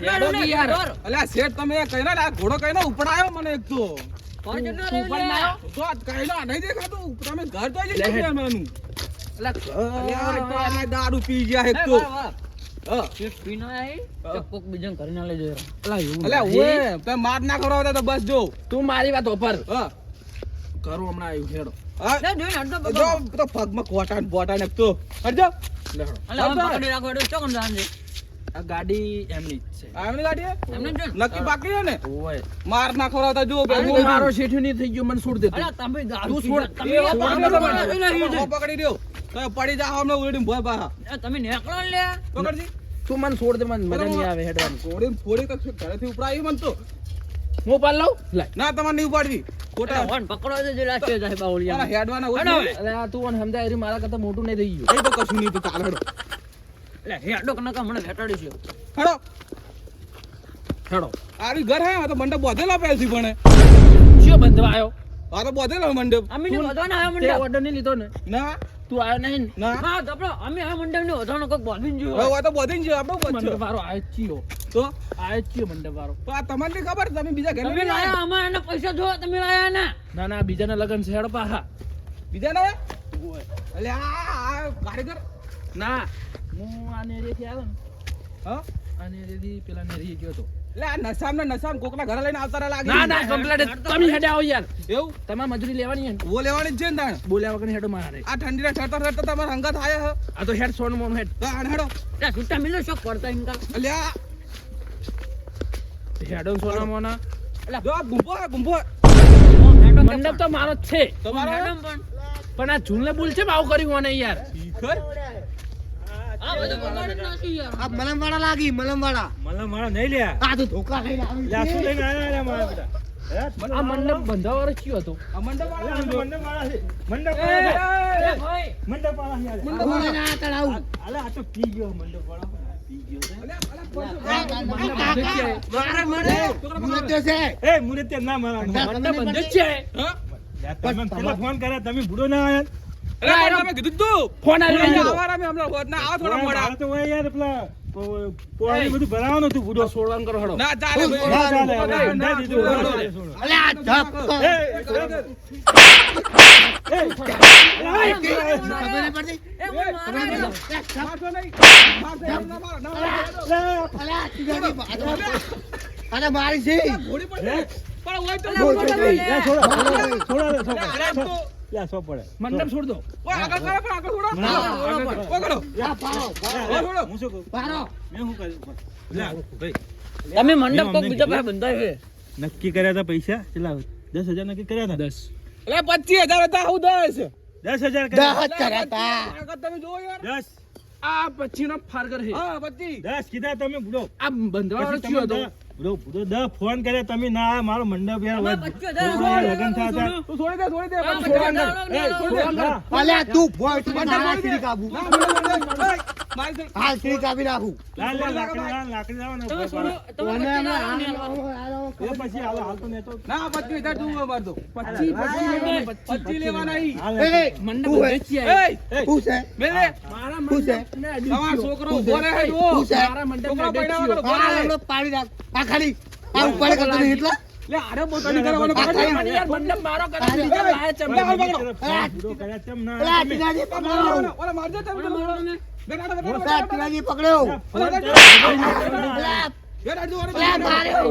હેડો કે યાર અલ્યા શેઠ તમે કઈ ના ઘોડો કઈ ના ઉપડાયો મને એક તો તો આ કઈ ના નહીં દેખાતું તમે ઘર તો જ છે મેનું અલ્યા દારૂ પી ગયા એક તો તમે માર ના કરો તો બસ જો તું મારી વાત ઓપર કરું હમણાં આવ્યું હેડો તો પગમાં કોટાન બોટાન એક તો હટજો આ ગાડી એમની જ છે આમની ગાડી નક્કી બાકી છે ને માર ના ખવડાવતા જો મારો શેઠ નહીં થઈ ગયો મને છોડ દે તું છોડ પકડી દો તો પડી જા હમણે ઉલડી ભોય બા તમે નીકળો લે પકડજી તું મને છોડ દે મને મજા નહીં આવે હેડવાની થોડી થોડી કક્ષ ઘરેથી ઉપડાવી મન તો હું પાલ લઉં ના તમારે નહીં ઉપાડવી ખોટા ફોન પકડો દે લાસ્ટ જાય બાવળિયા હેડવાના અરે આ તું મને સમજાય મારા કરતા મોટું નહીં થઈ ગયું એ તો કશું નહીં તો ચાલ હેડો એટલે હેડો કનકા મને વેટાડી છે હેડો હેડો આરી ઘર હે તો મંડપ બોધેલા પહેલથી પણ શું બંધવા આવ્યો આ તો બોધેલો મંડપ અમે ને વધાનો આયો તે મંડપ ઓર્ડર નહીં લીધો ને ના તું આવ્યો નહીં ના હા દપડો અમે આ મંડપ ને વધાનો કોક બોલીન જો હવે તો બોધીન છે આપણો મંડપ બચ્ચો વાળો આવ્યો ચિયો તો આવ્યો ચિયો મંડપ વાળો તો આ તમને ખબર તમે બીજા ઘરે તમે લાયા અમારા પૈસા જો તમે લાયા ના ના ના બીજાના લગન છે હેડો પાહા બીજા ના અલે આ કારીગર ના હું આ નેરીથી આવ્યો ને હા આ નેરીથી પેલા નેરી ગયો તો એટલે આ નસામ કોકના ઘરે લઈને આવતા લાગે ના ના કમ્પ્લીટ તમે હેડે આવો યાર એવું તમારે મજૂરી લેવાની છે ને વો લેવાની જ છે ને તાણ બોલ્યા વગર હેડો મારે આ ઠંડીના ઠરતા તમારા હંગાત આયા હે આ તો હેડ સોન મોન હેડ તો આણ હેડો ત્યાં છૂટા મિલો શોક પડતા ઇનકા અલ્યા હેડો સોના મોના જો આ ગુંબો મંડપ તો મારો જ છે તમારો મેડમ પણ આ ઝૂલને બોલ છે આવું કર્યું મને યાર શીખર આ બધું બગાડી નાખી યાર આ મલમવાળા લાગી મલમવાળા નહીં લ્યા આ તો ધોકા લઈને આવી લ્યા શું લઈને આયા લ્યા મારા બેટા આ મંડપ બંધવા વાળો કયો હતો આ મંડપ વાળા મંડપ વાળા છે મંડપ એ ભાઈ મંડપ વાળા છે યાર. હું લઈને આ તળાવ અલે આ તો પી ગયો મંડપ વાળા પી ગયો મુરત્યો છે એ મુને તે ના મારવાનું મંડપ બંધ જ છે હા તમે પેલા ફોન કર્યા તમે ભૂડો ના આયા અરે તમે કીધું તું ફોન આવ્યો આવારા મે હમણાં હોત ના આવો થોડા મોડા મારે તો હોય યાર પેલા પોણી બધું ભરાવાનું હતું ભૂડો છોડવાનું કરો હડો ના ચાલે ભાઈ ના ચાલે હવે ના, બંધાઈ દીધું ના, હવે. અલે આ ધપ ખબર નહીં પડતી એ મને મારા મારશો નહીં. મારશો નહીં, ના મારો, ના મારો. અલે આ ચીજાની અરે મારી છે ઘોડી પડશે. પણ હોય તો બોલ, ના બોલ, પડે. લ્યા, છોડો, છોડો, છોડો, છોડો. અરે એમ તો લ્યા, સો પડે. મંડપ છોડ દો ઓય આગળ કરો પણ આગળ છોડો. ના, આગળ કરો. ઓ કરો. આ પાડો લ્યા, છોડો. હું શું કહું? પાડો મેં શું કર્યું? લ્યા, ભાઈ, તમે મંડપ કોક અમને બીજા પાસે કીધું. બંધાય છે નક્કી કર્યા હતા પૈસા કેટલા 10,000 નક્કી કર્યા હતા 10 એટલે 25,000 હતા હું 10. 10,000 દહ કર્યા જ કર્યા તા આગળ તમે જોવો યાર. 10 આ પછીનો ફારગર છે હા 25. કીધા તમે ભૂડો આ બંધવા વાળો પછી કયો તમે હતો ભૂડો 10 ફોન કર્યા તમે ના આયા, મારો મંડપ યાર હોય. 25,000 છોકરાના લગ્ન થયા હતા. તું છોડી દે છોડી દે હા, પણ છોડવા અંદર. બંધ છોડી દે. હા. અલે આ તું ફોટ માં ના શ્રી કાબુ ના, ના, ના, ના. મારી થઈ. હાલ શ્રી કાબી નાખું લાલ, લાકડી લાવો ને તમે ઉપર છોડો તમે મને પચીસ આમ લાવો ને હાલો. એ પછી હાલો, હાલ તો નહીં તો. ના 25,000 તું ઉભો માર દો. 25 લેવાના ઈ. હાલ, એ, મંડપ તું બંધ જ છે એય, શું છે મેલે. મારા શું છે? મંડપને તમારો અડ્યું છોકરો શું છે? ઉભો રહે જુઓ. શું છે? મારા મંડપને છોકરો અડ્યું પૈડા છે. વગર ઉભો આ રહે. એમનો પાડી નાખ આ ખાલી આ ઉપર કરતો નહીં એટલા લે, આરે બોટાની કરવાનો પકડ. મને યાર મંડપ મારો કરે છે. આ લાયા છે લે, હાલ મંડપ. પકડો. ભૂડો કર્યા તેમ ના અલે આ તમે. ટીનાજી પકડો ઓલા મારજો તમે. મારો તમે બેટા, બેટા, આ બેટા. ટીનાજી પકડ્યો ફોન અલે કર્યો. આ બેટા, જુઓ, અલે આ માર્યો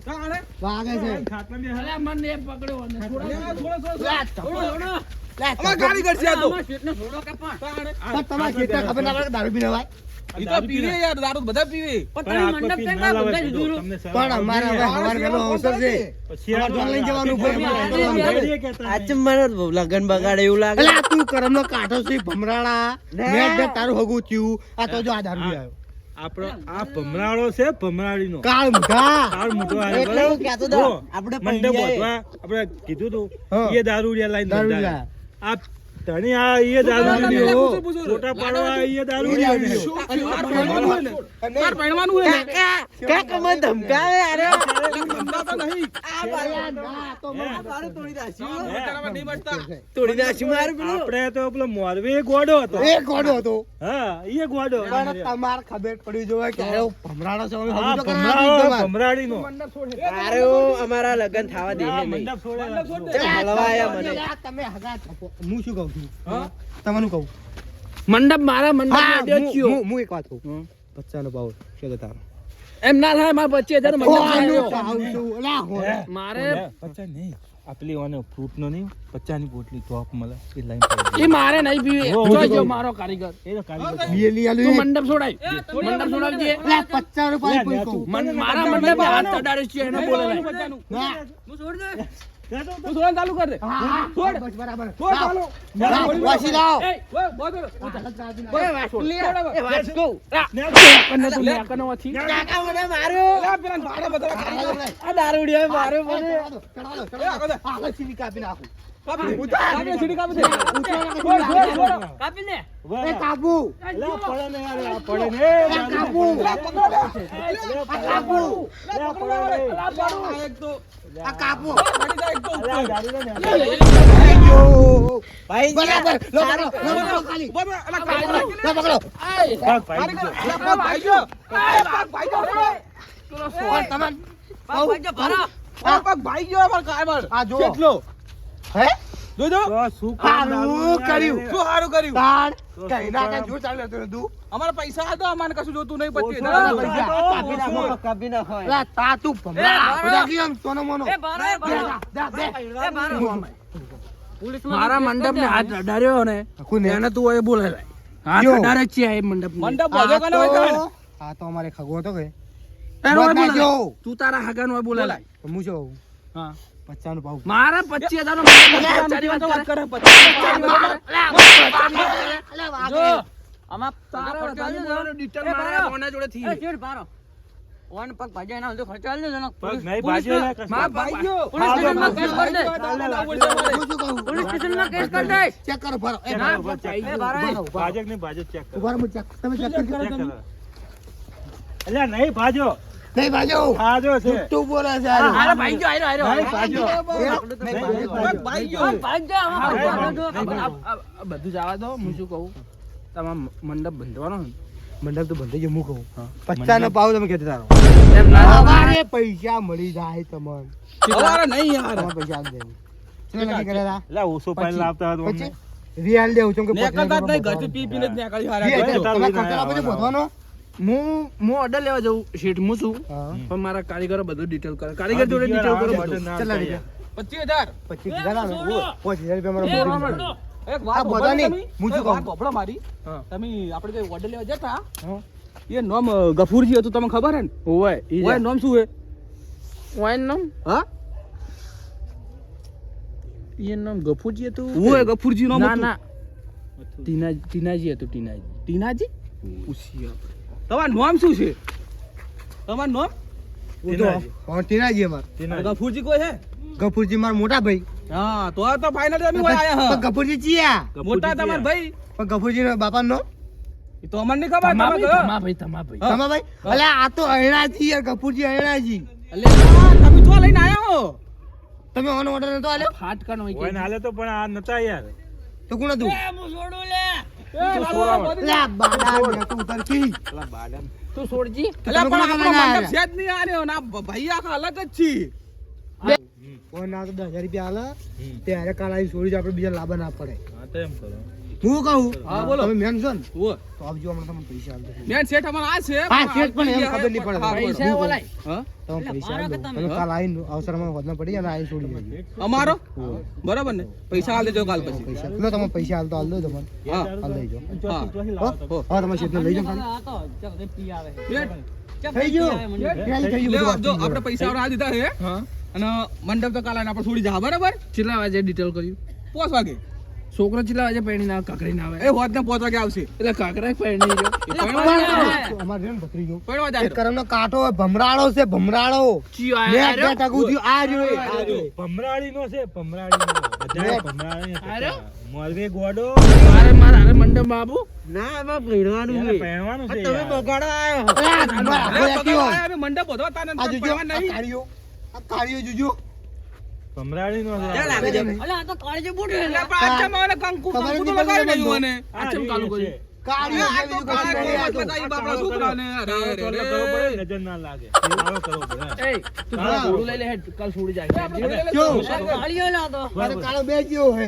હા, આને. વાગે છે ખાટલા બી અરે મને એ પકડ્યો અને લે, છોડો. આ છોડો, છોડો, અલે આ છોડો. ધપો. છોડો. લે આ અમાર ધપો. ગાડી કરશે આ તો. આમાં શેઠને છોડો કે પણ હા, આને. પણ તમારે ખેતર ખબર ના પડે કે દારૂ પીને ભાઈ ઈ તો પીવે યાર, દારૂ બધા પીવે. પણ તમે મંડપ કેમ ના બંધાઈ દીધું રહ્યું? પણ અમારે હવે હવાર વેલો અવસર છે આ તો લઈને જવાનું ઉપર લગન બગાડે એવું લાગે અલે આ તું કરમનો કાંઠો છે ભમરાળા મેં જ તારું હગું થયું આ તો જો આ દારૂ પી આવ્યો આપણો આ ભમરાળો છે ભમરાળીનો કાળ મુઢા કાળ મોટો આવ્યો એટલે હું કહેતો હતો, જો, આપણે મંડપ પૈંજાએ. બાંધવા આપણે કીધું તું હા. એ દારૂડિયા લાઈન દારૂડિયા. આ તને આ ઈ દારૂ ના, લીધો. પૂછો, પૂછો. ફોટા પાડવા ઈ દારૂ ઈ દારૂ લીધો. લીધો. શું તાર પહેરવાનું હોય ને? તાર પહેરવાનું હોય ને? કાકા મને ધમકાવે અરે એટલે ધમકાવતા નહીં. તોડી નાખ્યું બચારામાં નહીં બચતા. મારું પેલું આપણે તો પેલો મોરબી ગોડો હતો. એ ગોડો હતો હા ઈ ગોડો. પણ તમારે ખબર પડી જોવે કે આ ભમરાડો છે અમે હા, હજુ તો કરાવી ભમરાડો, તમારે. ભમરાડીનો. અરે ઓ અમારા લગન થવા દે હા, નહીં મંડપ છોડે રાખજો. હલવાયા મને તમે હગા થપો. હું શું કહું છું હા? તમને કહું મંડપ મારા હા, મંડપ હું એક વાત કહું બચ્ચાનો ભાવ છે તારો એમ ના થાય મારા 25,000 મંડપ આનું આવ્યો. ખાવું છું અલા હો મારે પચાસ નહીં આ પેલી ઓને ફ્રૂટ નો નહીં 50 ની બોટલી ટોપ મળે એ લાઈન પર એ મારે નહીં પીવી ઓ, જોઈ ઓ, જો ઓ. મારો કારીગર એ તો કાલી બીએ લઈ આલું તું એક. મંડપ છોડાય મંડપ છોડાવજે અલા 50 રૂપિયા કોઈ કહું મારા મંડપ હાથ અડાડ્યો છે એને બોલે નહીં નહીં. બચવાનું. ના તું છોડવાનું ચાલુ કર દે. હા, છોડ. બસ બરાબર છોડ ચાલુ. લાવ, વાસી લાવ. એ, ઓય, બોલ કરો. એ વાત છોડ. એ વાત કહું. કને તું લે કને વાથી કાકા મને માર્યો લે, પેલા ભાડા બધા ખાઈ લે. આ દારૂડિયો માર્યો મને એ, આગળ દે. આગળ સીધી કાપી નાખું કાપી દે. કાપી દે, સીડી કાપી દે. છોડ, છોડ, છોડ. કાપી લે એ કાપુ લા પડે ને યાર આ પડે ને એ કાપુ લે, પકડો લે. આ કાપુ લે, પકડો લે. આ પાડું. આ એક તો. આ કાપુ ગાડી જા એક તો. લા દારૂ લે ને ભાઈ બરાબર લો પકડો ખાલી બોલ, બોલ. અલા, કાપી દે. લો પકડો ભાગ ભાઈ અલા, પગ ભાઈ ગયો. એ, પગ ભાઈ ગયો. તમે પગ ભાઈ ગયો અમાર કાયબર. આ જો કેટલો? હે જોજો. તો શું સારું કર્યું. શું સારું કર્યું? તાણ કઈ ના કઈ જો ચાલે તો તું અમારા પૈસા હતા, અમારે કશું જોતું નહીં. ઓછું પછી ના પૈસા. કાપી નાખો કાપી નાખો લા તા તું ભમરા બધા કેમ સોનો મોનો મારા મંડપ ને હાથ અડાડ્યો ને કોને એને તું એ બોલે હાથ જો. અડાડે છે એ મંડપ મંડપ બધો કને હોય કને? આ તો અમારે ખગો હતો કે એનો હોય બોલ નાખજો. બોલાય. તું તારા હગાનો હોય બોલાય હું શું કહું હા 50 નું ભાવ મારા 25,000 નો ચાલી વાત વાત કરે પછી. જો આમાં તારા વધારે બોલવાનો ડિટેલ મારા કોના જોડે થી પગ નહીં ભાજ્યો ને કશું. માં ભાઈ ગયો. પોલીસ સ્ટેશનમાં કેસ કરી દે. હું શું કહું પોલીસ સ્ટેશનમાં કેસ કરી દે ચેક કરો ભરો એ ના, ભરો, ભાઈ, ભરો, ભાઈ. ભરો, ભરો. ભાજક નહીં ભાજક ચેક કરો ઉભા રહો, ચેક તમે ચેક કરી ચેક કરો. અલ્યા નહીં ભાજો નહીં ભાજો ભાજો છે તું બોલે છે અરે હારું. ભાઈ જો આયરો આયરો નહીં ભાજો નહીં ભાજો. પગ ભાઈ ગયો. ભાઈ જો આમાં ભાઈ, આ બધું જવા દો હું શું કહું તમારો મંડપ બંધવાનો ને મંડપ તો બંધ થઈ ગયો હું કહું 50 નો ભાવ તમે કહેતા તારો એમ ના અમારે પૈસા મળી જાય તમને સવારે નહીં યાર. તમારે પૈસા આપી દેવું શું નક્કી કર્યા લા ઓછો પાણી લાવતા હતા હતા અમને. પછી રિયાલ દેવું છું કે નેકળતા જ નહીં, ઘરથી પી પીને જ નેકળી હારા કરજો. તમે કંટાળા પછી બોધવાનો હું ઓર્ડર લેવા જઉં શેઠ હું છું હા પણ મારા કારીગરો બધું ડિટેલ કરે કારીગર જોડે ડિટેલ કરો બધું કેટલા રૂપિયા 25,000. 25,000 આવે 5,000 રૂપિયા મારો મોટી એક આ વાત બધા સાંભળો નહીં, તમે. હું શું એક વાત કહું? સાંભળો મારી. હા. તમે આપણે જે ઓર્ડર લેવા જતા હા. એ નામ ગફુરજી હતું, તમને ખબર હે ને? ઓય ઈ ઓય નામ શું હે? વાઈન નામ હા? ઈ નામ ગફુરજી હતું ઓય ગફુરજી નામ ના હતું. ના ટીનાજી હતું ટીનાજી ટીનાજી? પૂછીએ આપણે. તમારું નામ શું છે? તમારું નામ? ટીનાજી અમાર ગફુરજી કોઈ હે? ગફુરજી મારા મોટા ભાઈ હા, તો ફાઇનલ અમે ઓય આયા પણ હા. ગફુરજી ચિયા મોટા તમારા ભાઈ. પણ ગફુરજી નો બાપા નો એ તો અમને નહીં ખબર. તમા તમે ભાઈ કહો. તમા ભાઈ તમા ભાઈ હા. તમા ભાઈ અલ્યા આ તો અયણાજી યાર ગફુરજી અયણાજી અલ્યા, તમે જો લઈને આયા હો. તમે ઓનો ઓર્ડર નતો આલ્યો ફાટકાનો હોય ઓય ને હાલે તો પણ આ નતા યાર તો કોણ હતું એ બાબા, અલ્યા બાડા ને તું ઉતર કી તું છોડજી અલ્યા, તમે પણ કોના આપણો લઈને મંડપ છે જ નહીં આર્યો. ના, ભાઈ આખા અલગ જ છે. ઓના તો 10,000 રૂપિયા આલે ત્યારે કાલ આવી છોડી આપણે બીજા લાભ ના પડે હા તો એમ કરો હું કહું હા, બોલો. તમે મેન છો ને ઓય. તો આપજો હમણાં તમને પૈસા આપજો મેન શેઠ અમારા આ છે. હા, શેઠ પણ એમ ખબર નહીં પડે. હા, બોલો. પૈસા ઓલાય હા? તમે પૈસા આપજો તમે કાલ આવીને અવસરમાં વધના પડી અને આવી છોડી દેજો અમારો બરાબર ને? પૈસા હાલ દેજો કાલ પછી. પૈસા લો તમે પૈસા હાલ તો હાલ દો તમને હા. હાલ લઈ જાઓ હા. હો? હા તમે શેઠને લઈ જાઓ ખાલી. થઈ ગયું થઈ લે, ગયું જો બધું આપણે પૈસા આ દીધા છે હા અને મંડપ તો કાલ આપણે છોડી જા બરાબર. કેટલા વાગે ડિટેલ કર્યું 5 વાગે. છોકરો ચેટલા વાગે પરણીને આવે કાકડીને આવે એ હોત ને 5 વાગે આવશે એટલે કાકડા પરણી રહ્યો અમારે છે ને ભત્રીજો પડવા એ જાય કરમનો કાંટો હોય, ભમરાળો છે ભમરાળો ચિયો મેં આયો બે ટકું થયું આ રહ્યો એ, આ રહ્યો. ભમરાળીનો છે ભમરાળીનો બધા ભમરાળી આર્યો? મોરવે ગોડો મારે મંડપ બાબુ ના એમાં ભેળવાનું એને છે પહેરવાનું છે તમે યાર. બગાડો આવ્યો અરે આ તમારા આખો એકથી હોય. અમે મંડપ બધો તાને આ જોજો, પડવા આ નહીં કાળીઓ, આ કાળીઓ જોજો. ભમરાળીનો છે ચાલ આ. આગળ જાઓ. અલા આ તો કાળજી બુટ છે એટલે પાછા મારે કંકુ ખબર કંકુ તો નથી લગાવી પડતી નહીં મને આ આચમ રીત ચાલુ છે. કર્યું. કાળીઓ આ છે, તો બીજું કશું નહીં આ તો. બતાવી બાપડા છોકરાને અરે આવો તો રે કરવો રે. પડે, નજર ના લાગે આવો કરવો પડે. એ તું પેલા ઘોડું લઈ લે હેડ કાલ છોડી જાય જો, કાળીઓ લાતો મારે કાળો બે જેવો હે.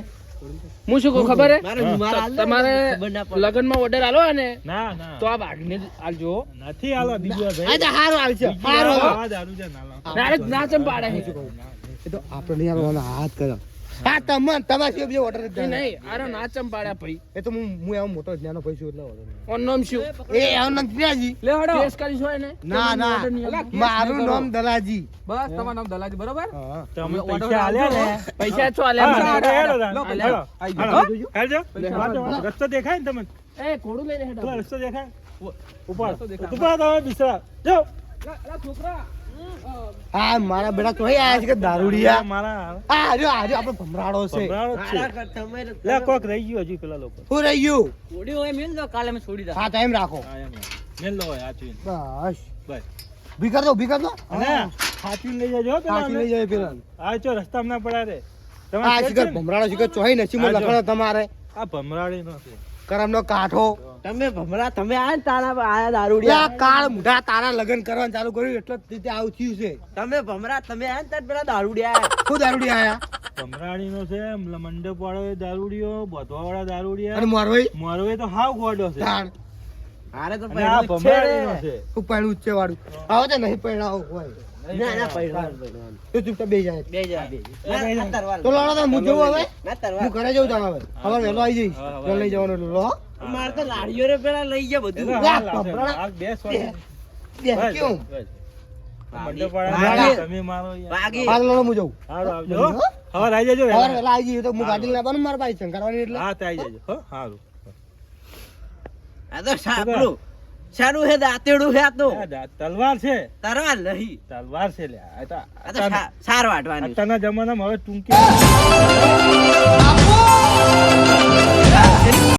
હું શું કહું ખબર હે મારે રૂમાલ આલ દે, તમારે ખબર ના પડે. લગનમાં ઓર્ડર આલો ને ના ના તો આ ભાગને જ આલજો નથી આલો બીજું આ આ ભાઈ તો હારું આવશે, બીજું હારું આલો, આવશે. આ દારૂ છે ના લાવો. ડાયરેક્ટ ના ચમ પાડે છે એ તો આપણે નહીં આવવાનો હાથ કર્યો. હા તમારે સિવાય બીજો order જ એ જાય. નહીં આરો ના ચમ પાડ્યા ભાઈ એ તો હું એવો મોટો જ્ઞાનો પૈસો એટલે વાંધો નહીં. ઓન નામ શું એ એનું નામ ત્રિયાજી. લે હડો કેસ કરીશ હોય ને ના ના order નહીં આલો. મારું નામ દલાજી. બસ તમારું નામ દલાજી બરોબર હા. તમે ઓર્ડર પૈસા આલ્યા ને પૈસા છો હા, આલ્યા હેડો, હેડો, લો, હેડો, હેડો. હેડો. આઈ હાલો, જાઓ. હેડજો. હાલો. વાંચો, રસ્તો દેખાય ને તમને એ ઘોડું લઈ લે હેડ પેલો રસ્તો દેખાય ઉપાડ રસ્તો દેખાય. ઉપાડ તમે બિસરા જાઓ. છોકરા હા મારા બેટા તો આયા છે કે દારૂડિયા. મારા આ જો આપણે ભમરાડો છે. ભમરાળો જ છે. મારા તમે લે કોક રહી ગયું હજી પેલા લોકો શું રહી ગયું? છોડી હોય મેલ દો કાલે મેં છોડી દા હા ટાઈમ રાખો. હા, એમ. મેલ લો હોય હાચવીને. બસ બસ. ભી કર દો, ભી કર દો. અને હાચવીને લઈ જજો હો પેલા સાચી લઈ જાય પેલા. આ ચો રસ્તામાં ના પડ્યા રે આ તમારે શિખર ભમરાડો શિખર ચોહી નસીબમાં હા, જો. લખણો તમારે. આ ભમરાળીનો છે કરમનો કાંઠો. તમે ભમરા તમે આ ને તારા આયા આ દારૂડિયા કાળ મુઢા તારા લગ્ન કરવાનું ચાલુ કર્યું એટલે જ રીતે આવું થયું છે. તમે ભમરા તમે આ ને તાર પેલા દારૂડિયા શું દારૂડિયા આયા? ભમરાળીનો છે મંડપ વાળો દારૂડિયો બોધવા વાળા દારૂડિયા અને મારવાઈ મોરવે તો હાવ ગોડો છે તાણ હારે તો અને આ ભમરાળીનો છે હું પહેલું છે વાળું. આવો તો નહીં પહેણાવો હોય. ના ના પૈસા તો ચૂપચાપ બેસી જાય. બે જા બે ના તરવાર તો લડો તો હું જવું હવે. ના હું તરવાર ઘરે જવું તાણ હવે. હવે વહેલો આવી જઈશ. હા, હવે તો લઈ જવાનો લો. મારે તો લાડીઓ રે પેલા લઈ ગયા બધું એટલે હાલ આવશે. હાલ બે સ્વામી. બે બસ, કેવું? બસ. આ વાગી. મંડપ વાળા વાગી. તમે મારો યાર. વાગી હાલ લડો હું જવું. હારું આવજો હો. હવે આવી જજો હવે વહેલા. વહેલા આવી જઈએ તો હું ગાડી લાવવાનું મારા ભાઈ શંકરવાની એટલે. હા તે આવી જજો હો હારું આ તો સાપડું સારું હે દાંતેડું હે આ તો તલવાર છે તરવાર નહીં તલવાર છે લે આ તો આ તો સાર વાટવાની અત્યારના જમાનામાં હવે ટૂંકી